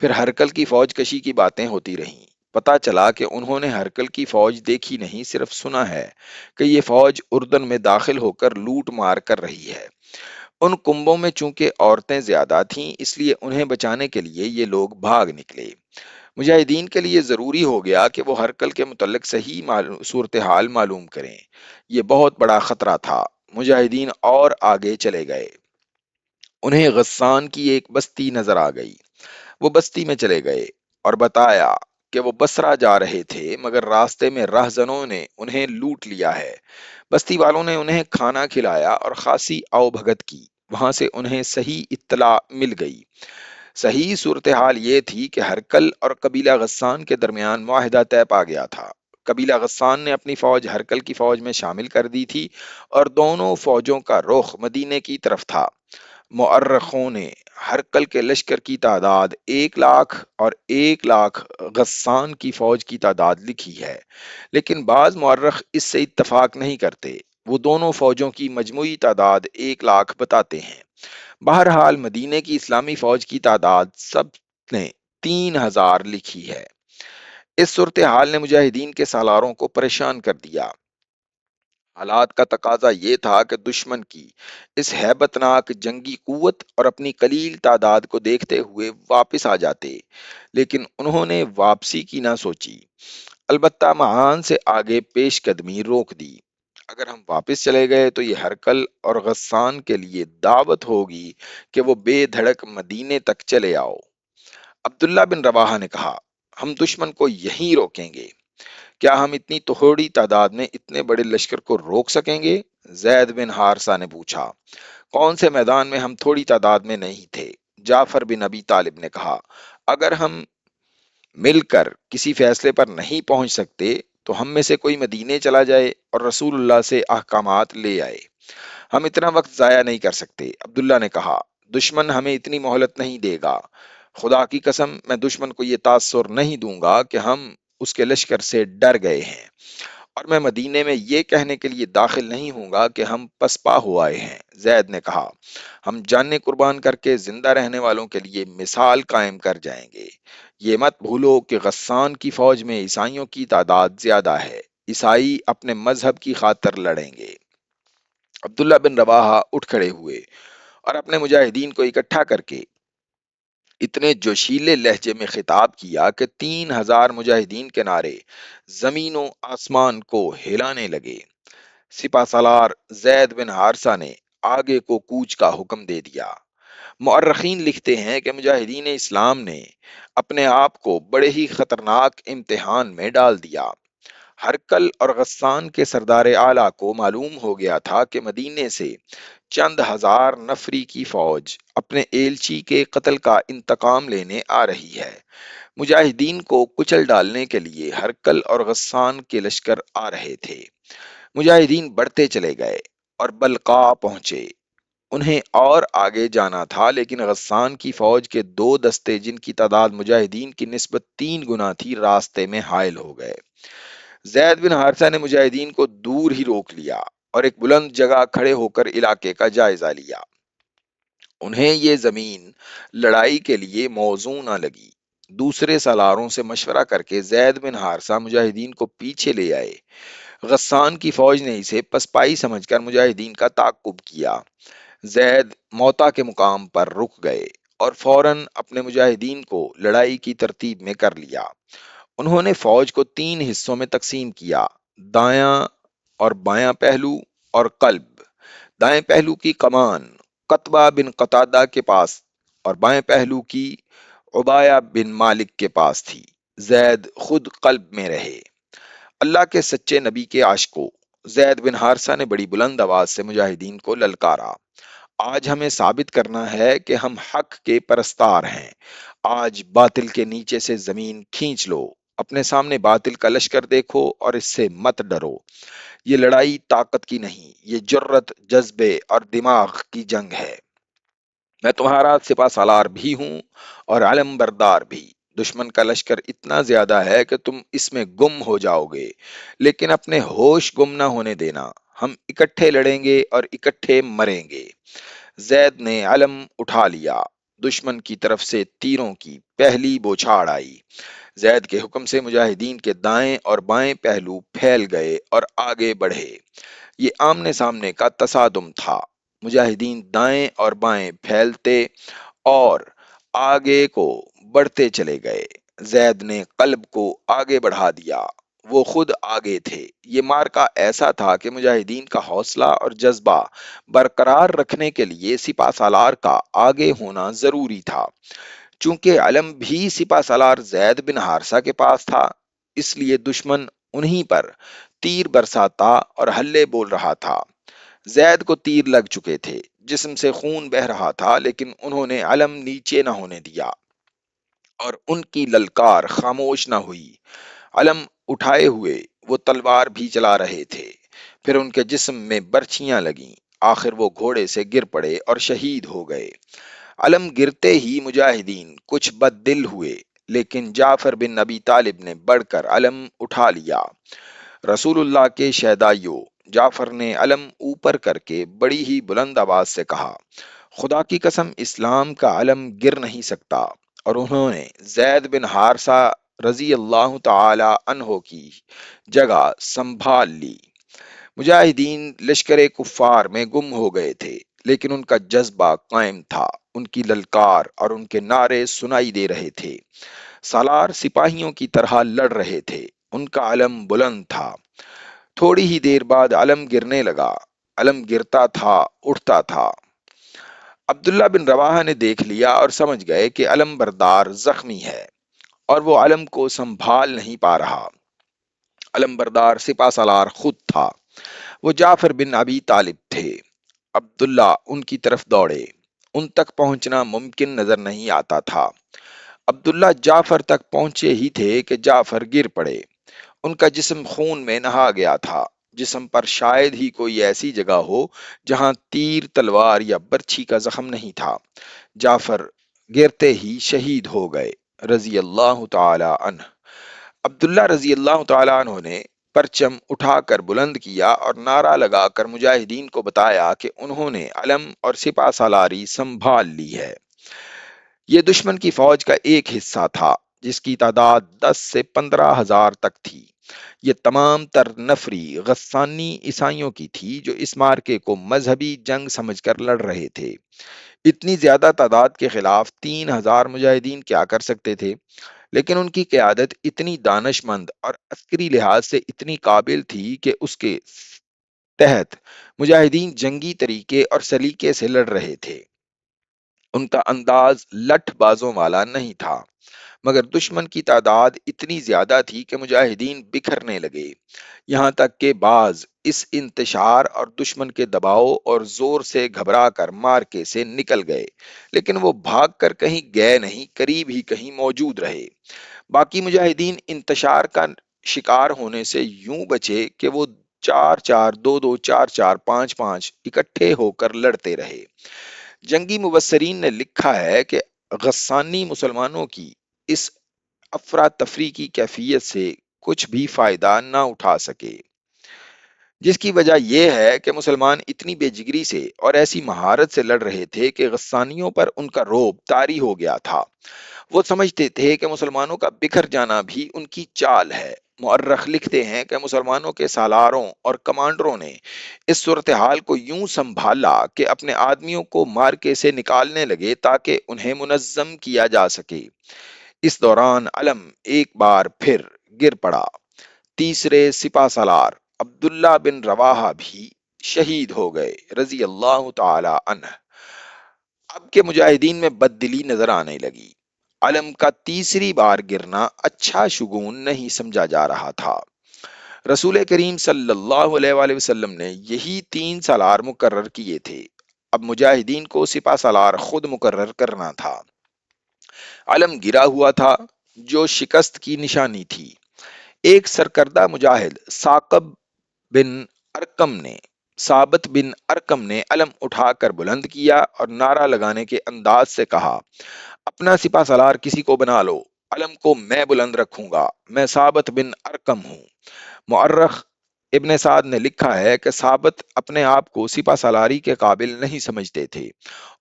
پھر ہرکل کی فوج کشی کی باتیں ہوتی رہیں۔ پتا چلا کہ انہوں نے ہرکل کی فوج دیکھی نہیں، صرف سنا ہے کہ یہ فوج اردن میں داخل ہو کر لوٹ مار کر رہی ہے۔ ان کنبوں میں چونکہ عورتیں زیادہ تھیں، اس لیے انہیں بچانے کے لیے یہ لوگ بھاگ نکلے۔ مجاہدین کے لیے ضروری ہو گیا کہ وہ ہرکل کے متعلق صحیح صورتحال معلوم کریں۔ یہ بہت بڑا خطرہ تھا۔ مجاہدین اور آگے چلے گئے۔ انہیں غسان کی ایک بستی نظر آ گئی۔ وہ بستی میں چلے گئے اور بتایا کہ وہ بسرا جا رہے تھے، مگر راستے میں رہزنوں نے انہیں لوٹ لیا ہے۔ بستی والوں نے انہیں کھانا کھلایا اور خاصی آؤ بھگت کی۔ وہاں سے انہیں صحیح اطلاع مل گئی۔ صحیح صورتحال یہ تھی کہ ہرکل اور قبیلہ غسان کے درمیان معاہدہ طے پا گیا تھا۔ قبیلہ غسان نے اپنی فوج ہرکل کی فوج میں شامل کر دی تھی اور دونوں فوجوں کا رخ مدینے کی طرف تھا۔ مؤرخوں نے ہرکل کے لشکر کی تعداد 1,00,000 اور 1,00,000 غسان کی فوج کی تعداد لکھی ہے، لیکن بعض مورخ اس سے اتفاق نہیں کرتے۔ وہ دونوں فوجوں کی مجموعی تعداد 1,00,000 بتاتے ہیں۔ بہرحال مدینے کی اسلامی فوج کی تعداد سب نے 3,000 لکھی ہے۔ اس صورتحال نے مجاہدین کے سالاروں کو پریشان کر دیا۔ حالات کا تقاضا یہ تھا کہ دشمن کی اس ہیبت ناک جنگی قوت اور اپنی قلیل تعداد کو دیکھتے ہوئے واپس آ جاتے، لیکن انہوں نے واپسی کی نہ سوچی، البتہ معان سے آگے پیش قدمی روک دی۔ اگر ہم واپس چلے گئے تو یہ ہرکل اور غسان کے لیے دعوت ہوگی کہ وہ بے دھڑک مدینے تک چلے آؤ۔ عبداللہ بن رواحہ نے کہا، ہم دشمن کو یہیں روکیں گے۔ کیا ہم اتنی تھوڑی تعداد میں اتنے بڑے لشکر کو روک سکیں گے؟ زید بن حارثہ نے پوچھا۔ کون سے میدان میں ہم تھوڑی تعداد میں نہیں تھے؟ جعفر بن ابی طالب نے کہا، اگر ہم مل کر کسی فیصلے پر نہیں پہنچ سکتے تو ہم میں سے کوئی مدینے چلا جائے اور رسول اللہ سے احکامات لے آئے۔ ہم اتنا وقت ضائع نہیں کر سکتے۔ عبداللہ نے کہا، دشمن ہمیں اتنی مہلت نہیں دے گا۔ خدا کی قسم، میں دشمن کو یہ تاثر نہیں دوں گا کہ ہم اس کے لشکر سے ڈر گئے ہیں، اور میں مدینے میں یہ کہنے کے لیے داخل نہیں ہوں گا کہ ہم پسپا ہو آئے ہیں۔ زید نے کہا، ہم جانیں قربان کر کے زندہ رہنے والوں کے لیے مثال قائم کر جائیں گے۔ یہ مت بھولو کہ غسان کی فوج میں عیسائیوں کی تعداد زیادہ ہے۔ عیسائی اپنے مذہب کی خاطر لڑیں گے۔ عبداللہ بن رواحہ اٹھ کھڑے ہوئے اور اپنے مجاہدین کو اکٹھا کر کے اتنے جوشیلے لہجے میں خطاب کیا کہ 3,000 مجاہدین کے نعرے زمین و آسمان کو ہلانے لگے۔ سپہ سالار زید بن حارثہ نے آگے کو کوچ کا حکم دے دیا۔ مؤرخین لکھتے ہیں کہ مجاہدین اسلام نے اپنے آپ کو بڑے ہی خطرناک امتحان میں ڈال دیا۔ ہرکل اور غسان کے سردار اعلیٰ کو معلوم ہو گیا تھا کہ مدینے سے چند ہزار نفری کی فوج اپنے ایلچی کے قتل کا انتقام لینے آ رہی ہے۔ مجاہدین کو کچل ڈالنے کے لیے ہرکل اور غسان کے لشکر آ رہے تھے۔ مجاہدین بڑھتے چلے گئے اور بلقا پہنچے۔ انہیں اور آگے جانا تھا، لیکن غسان کی فوج کے 2 دستے جن کی تعداد مجاہدین کی نسبت 3 گنا تھی، راستے میں حائل ہو گئے۔ زید بن حارثہ نے مجاہدین کو دور ہی روک لیا اور ایک بلند جگہ کھڑے ہو کر علاقے کا جائزہ لیا۔ انہیں یہ زمین لڑائی کے لیے موزوں نہ لگی۔ دوسرے سالاروں سے مشورہ کر کے زید بن حارثہ مجاہدین کو پیچھے لے آئے۔ غسان کی فوج نے اسے پسپائی سمجھ کر مجاہدین کا تعاقب کیا۔ زید موتا کے مقام پر رک گئے اور فوراً اپنے مجاہدین کو لڑائی کی ترتیب میں کر لیا۔ انہوں نے فوج کو 3 حصوں میں تقسیم کیا، دایاں اور بایاں پہلو اور قلب۔ دائیں پہلو کی کمان قطبہ بن قتادہ کے پاس اور بائیں پہلو کی عبایہ بن مالک کے پاس تھی۔ زید خود قلب میں رہے۔ اللہ کے سچے نبی کے عاشقوں، زید بن حارثہ نے بڑی بلند آواز سے مجاہدین کو للکارا، آج ہمیں ثابت کرنا ہے کہ ہم حق کے پرستار ہیں۔ آج باطل کے نیچے سے زمین کھینچ لو، اپنے سامنے باطل کا لشکر دیکھو اور اس سے مت ڈرو۔ یہ لڑائی طاقت کی نہیں، یہ جرت، جذبے اور دماغ کی جنگ ہے۔ میں تمہارا سپہ سالار بھی ہوں اور علم بردار بھی۔ دشمن کا لشکر اتنا زیادہ ہے کہ تم اس میں گم ہو جاؤ گے، لیکن اپنے ہوش گم نہ ہونے دینا۔ ہم اکٹھے لڑیں گے اور اکٹھے مریں گے۔ زید نے علم اٹھا لیا دشمن کی طرف سے تیروں کی پہلی بوچھاڑ آئی۔ زید کے حکم سے مجاہدین کے دائیں اور بائیں پہلو پھیل گئے اور آگے بڑھے۔ یہ آمنے سامنے کا تصادم تھا۔ مجاہدین دائیں اور بائیں پھیلتے اور آگے کو بڑھتے چلے گئے۔ زید نے قلب کو آگے بڑھا دیا، وہ خود آگے تھے۔ یہ مارکا ایسا تھا کہ مجاہدین کا حوصلہ اور جذبہ برقرار رکھنے کے لیے سپہ سالار کا آگے ہونا ضروری تھا۔ چونکہ علم بھی سپہ سالار زید بن حارثہ کے پاس تھا، اس لیے دشمن انہی پر تیر برساتا اور حلے بول رہا تھا۔ زید کو تیر لگ چکے تھے، جسم سے خون بہہ رہا تھا، لیکن انہوں نے علم نیچے نہ ہونے دیا اور ان کی للکار خاموش نہ ہوئی۔ علم اٹھائے ہوئے وہ تلوار بھی چلا رہے تھے، پھر ان کے جسم میں برچھیاں لگیں، آخر وہ گھوڑے سے گر پڑے اور شہید ہو گئے۔ علم گرتے ہی مجاہدین کچھ بد دل ہوئے، لیکن جعفر بن ابی طالب نے بڑھ کر علم اٹھا لیا۔ رسول اللہ کے شہدائیوں، جعفر نے علم اوپر کر کے بڑی ہی بلند آواز سے کہا، خدا کی قسم اسلام کا علم گر نہیں سکتا، اور انہوں نے زید بن حارثہ رضی اللہ تعالی عنہ کی جگہ سنبھال لی۔ مجاہدین لشکر کفار میں گم ہو گئے تھے، لیکن ان کا جذبہ قائم تھا، ان کی للکار اور ان کے نعرے سنائی دے رہے تھے۔ سالار سپاہیوں کی طرح لڑ رہے تھے، ان کا علم بلند تھا۔ تھوڑی ہی دیر بعد علم گرنے لگا، علم گرتا تھا، اٹھتا تھا۔ عبداللہ بن رواحہ نے دیکھ لیا اور سمجھ گئے کہ علم بردار زخمی ہے اور وہ علم کو سنبھال نہیں پا رہا۔ علم بردار سپہ سالار خود تھا، وہ جعفر بن ابی طالب تھے۔ عبداللہ ان کی طرف دوڑے، ان تک پہنچنا ممکن نظر نہیں آتا تھا۔ عبداللہ جعفر تک پہنچے ہی تھے کہ جعفر گر پڑے، ان کا جسم خون میں نہا گیا تھا۔ جسم پر شاید ہی کوئی ایسی جگہ ہو جہاں تیر، تلوار یا برچھی کا زخم نہیں تھا۔ جعفر گرتے ہی شہید ہو گئے رضی اللہ تعالی عنہ۔ عبداللہ رضی اللہ تعالی عنہ نے پرچم اٹھا کر بلند کیا اور نعرہ لگا کر مجاہدین کو بتایا کہ انہوں نے علم اور سپہ سالاری سنبھال لی ہے۔ یہ دشمن کی فوج کا ایک حصہ تھا جس کی تعداد 10 سے 15,000 تک تھی۔ یہ تمام تر نفری غسانی عیسائیوں کی تھی جو اس مارکے کو مذہبی جنگ سمجھ کر لڑ رہے تھے۔ اتنی زیادہ تعداد کے خلاف 3,000 مجاہدین کیا کر سکتے تھے؟ لیکن ان کی قیادت اتنی دانش مند اور عسکری لحاظ سے اتنی قابل تھی کہ اس کے تحت مجاہدین جنگی طریقے اور سلیقے سے لڑ رہے تھے۔ ان کا انداز لٹھ بازوں والا نہیں تھا، مگر دشمن کی تعداد اتنی زیادہ تھی کہ مجاہدین بکھرنے لگے، یہاں تک کہ بعض اس انتشار اور دشمن کے دباؤ اور زور سے گھبرا کر مارکے سے نکل گئے، لیکن وہ بھاگ کر کہیں گئے نہیں، قریب ہی کہیں موجود رہے۔ باقی مجاہدین انتشار کا شکار ہونے سے یوں بچے کہ وہ 4-4، 2-2، 4-4، 5-5 اکٹھے ہو کر لڑتے رہے۔ جنگی مبصرین نے لکھا ہے کہ غسانی مسلمانوں کی اس افراتفری کی کیفیت سے کچھ بھی فائدہ نہ اٹھا سکے، جس کی وجہ یہ ہے کہ مسلمان اتنی بے جگری سے اور ایسی مہارت سے لڑ رہے تھے کہ غسانیوں پر ان کا رعب طاری ہو گیا تھا۔ وہ سمجھتے تھے کہ مسلمانوں کا بکھر جانا بھی ان کی چال ہے۔ مورخ لکھتے ہیں کہ مسلمانوں کے سالاروں اور کمانڈروں نے اس صورتحال کو یوں سنبھالا کہ اپنے آدمیوں کو مارکے سے نکالنے لگے تاکہ انہیں منظم کیا جا سکے۔ اس دوران علم ایک بار پھر گر پڑا۔ تیسرے سپہ سالار عبداللہ بن رواحہ بھی شہید ہو گئے رضی اللہ تعالی عنہ۔ اب کے مجاہدین میں بددلی نظر آنے لگی۔ علم کا تیسری بار گرنا اچھا شگون نہیں سمجھا جا رہا تھا۔ رسول کریم صلی اللہ علیہ وآلہ وسلم نے یہی 3 سالار مقرر کیے تھے، اب مجاہدین کو سپہ سالار خود مقرر کرنا تھا۔ علم گرا ہوا تھا جو شکست کی نشانی تھی۔ ایک سرکردہ مجاہد ثابت بن ارکم نے علم اٹھا کر بلند کیا اور نعرہ لگانے کے انداز سے کہا، اپنا سپہ سالار کسی کو بنا لو، علم کو میں بلند رکھوں گا، میں ثابت بن ارکم ہوں۔ مؤرخ ابن سعد نے لکھا ہے کہ ثابت اپنے آپ کو سپہ سالاری کے قابل نہیں سمجھتے تھے،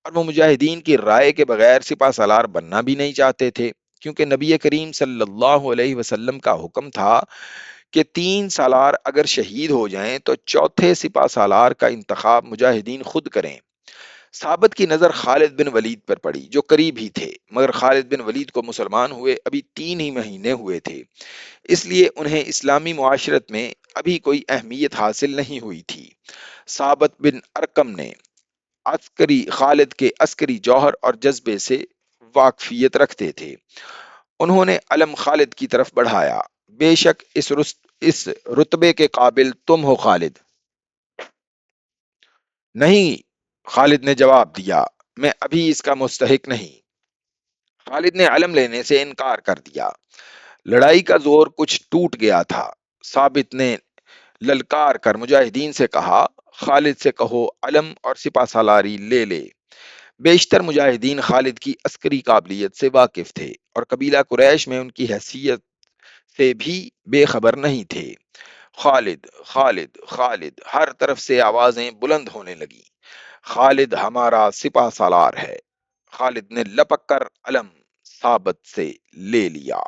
اور وہ مجاہدین کی رائے کے بغیر سپہ سالار بننا بھی نہیں چاہتے تھے، کیونکہ نبی کریم صلی اللہ علیہ وسلم کا حکم تھا کہ 3 سالار اگر شہید ہو جائیں تو چوتھے سپہ سالار کا انتخاب مجاہدین خود کریں۔ ثابت کی نظر خالد بن ولید پر پڑی جو قریب ہی تھے، مگر خالد بن ولید کو مسلمان ہوئے ابھی 3 ہی مہینے ہوئے تھے، اس لیے انہیں اسلامی معاشرت میں ابھی کوئی اہمیت حاصل نہیں ہوئی تھی۔ ثابت بن ارکم نے عسکری خالد کے عسکری جوہر اور جذبے سے واقفیت رکھتے تھے، انہوں نے علم خالد کی طرف بڑھایا، بے شک اس رتبے کے قابل تم ہو خالد۔ نہیں، خالد نے جواب دیا، میں ابھی اس کا مستحق نہیں۔ خالد نے علم لینے سے انکار کر دیا۔ لڑائی کا زور کچھ ٹوٹ گیا تھا، ثابت نے للکار کر مجاہدین سے کہا، خالد سے کہو علم اور سپہ سالاری لے لے۔ بیشتر مجاہدین خالد کی عسکری قابلیت سے واقف تھے اور قبیلہ قریش میں ان کی حیثیت سے بھی بے خبر نہیں تھے۔ خالد خالد خالد ہر طرف سے آوازیں بلند ہونے لگی، خالد ہمارا سپہ سالار ہے۔ خالد نے لپک کر علم ثابت سے لے لیا۔